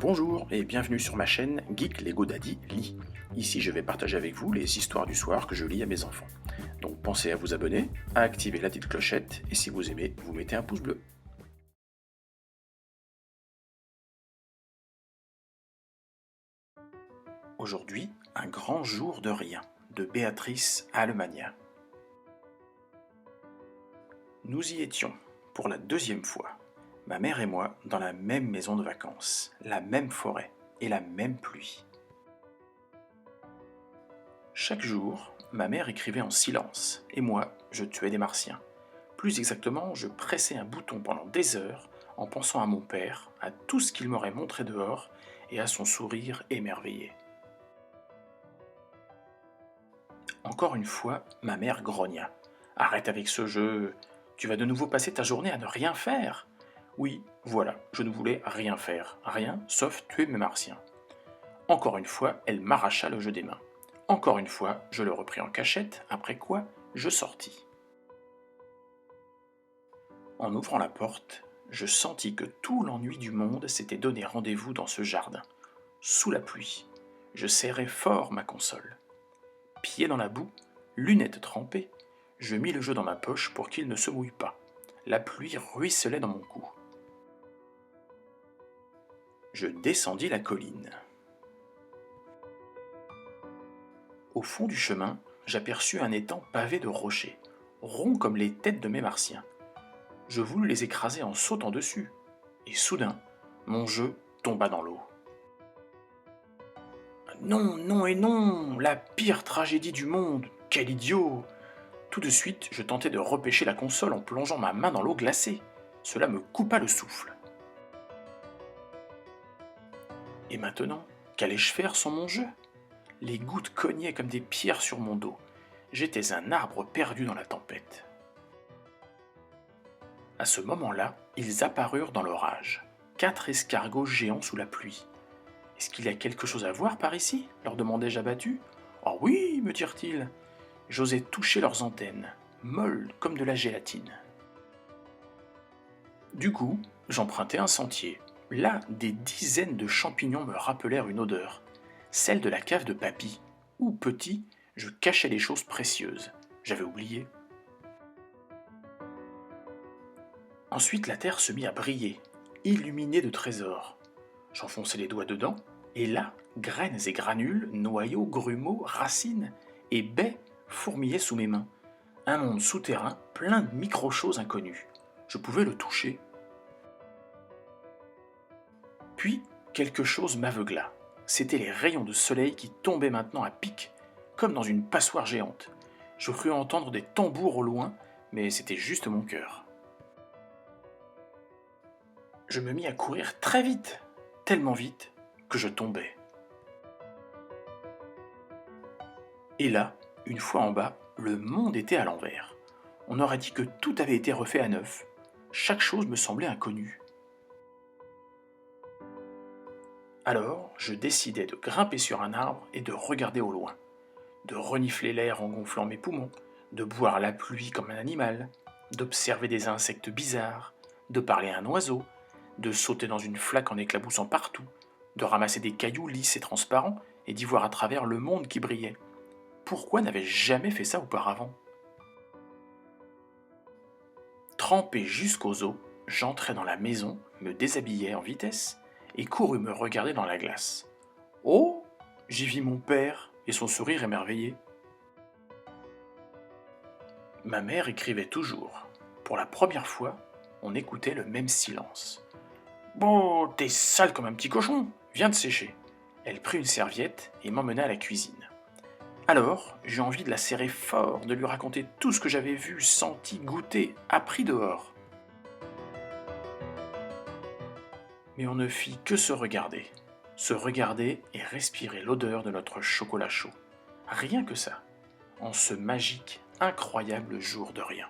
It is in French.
Bonjour et bienvenue sur ma chaîne Geek Lego Daddy lit. Ici je vais partager avec vous les histoires du soir que je lis à mes enfants. Donc pensez à vous abonner, à activer la petite clochette et si vous aimez, vous mettez un pouce bleu. Aujourd'hui, un grand jour de rien, de Béatrice Alemagna. Nous y étions, pour la deuxième fois, ma mère et moi dans la même maison de vacances, la même forêt et la même pluie. Chaque jour, ma mère écrivait en silence, et moi, je tuais des martiens. Plus exactement, je pressais un bouton pendant des heures, en pensant à mon père, à tout ce qu'il m'aurait montré dehors, et à son sourire émerveillé. Encore une fois, ma mère grogna. « Arrête avec ce jeu, tu vas de nouveau passer ta journée à ne rien faire !» Oui, voilà, je ne voulais rien faire, rien sauf tuer mes martiens. Encore une fois, elle m'arracha le jeu des mains. Encore une fois, je le repris en cachette, après quoi, je sortis. En ouvrant la porte, je sentis que tout l'ennui du monde s'était donné rendez-vous dans ce jardin. Sous la pluie, je serrai fort ma console. Pieds dans la boue, lunettes trempées, je mis le jeu dans ma poche pour qu'il ne se mouille pas. La pluie ruisselait dans mon cou. Je descendis la colline. Au fond du chemin, j'aperçus un étang pavé de rochers, ronds comme les têtes de mes martiens. Je voulus les écraser en sautant dessus, et soudain, mon jeu tomba dans l'eau. Non, non et non, la pire tragédie du monde, quel idiot! Tout de suite, je tentai de repêcher la console en plongeant ma main dans l'eau glacée. Cela me coupa le souffle. Et maintenant, qu'allais-je faire sans mon jeu? Les gouttes cognaient comme des pierres sur mon dos. J'étais un arbre perdu dans la tempête. À ce moment-là, ils apparurent dans l'orage. 4 escargots géants sous la pluie. « Est-ce qu'il y a quelque chose à voir par ici ?» leur demandai-je abattu. « Oh oui !» me dirent-ils. J'osais toucher leurs antennes, molles comme de la gélatine. Du coup, j'empruntai un sentier. Là, des dizaines de champignons me rappelèrent une odeur, celle de la cave de papy, où, petit, je cachais les choses précieuses. J'avais oublié. Ensuite, la terre se mit à briller, illuminée de trésors. J'enfonçai les doigts dedans, et là, graines et granules, noyaux, grumeaux, racines et baies fourmillaient sous mes mains. Un monde souterrain plein de micro-choses inconnues. Je pouvais le toucher. Puis, quelque chose m'aveugla. C'étaient les rayons de soleil qui tombaient maintenant à pic, comme dans une passoire géante. Je crus entendre des tambours au loin, mais c'était juste mon cœur. Je me mis à courir très vite, tellement vite que je tombais. Et là, une fois en bas, le monde était à l'envers. On aurait dit que tout avait été refait à neuf. Chaque chose me semblait inconnue. Alors, je décidai de grimper sur un arbre et de regarder au loin, de renifler l'air en gonflant mes poumons, de boire la pluie comme un animal, d'observer des insectes bizarres, de parler à un oiseau, de sauter dans une flaque en éclaboussant partout, de ramasser des cailloux lisses et transparents et d'y voir à travers le monde qui brillait. Pourquoi n'avais-je jamais fait ça auparavant? Trempé jusqu'aux os, j'entrai dans la maison, me déshabillai en vitesse et courus me regarder dans la glace. Oh! J'y vis mon père et son sourire émerveillé. Ma mère écrivait toujours. Pour la première fois, on écoutait le même silence. « Bon, t'es sale comme un petit cochon, viens te sécher. » Elle prit une serviette et m'emmena à la cuisine. Alors, j'eus envie de la serrer fort, de lui raconter tout ce que j'avais vu, senti, goûté, appris dehors. Mais on ne fit que se regarder et respirer l'odeur de notre chocolat chaud. Rien que ça, en ce magique, incroyable jour de rien.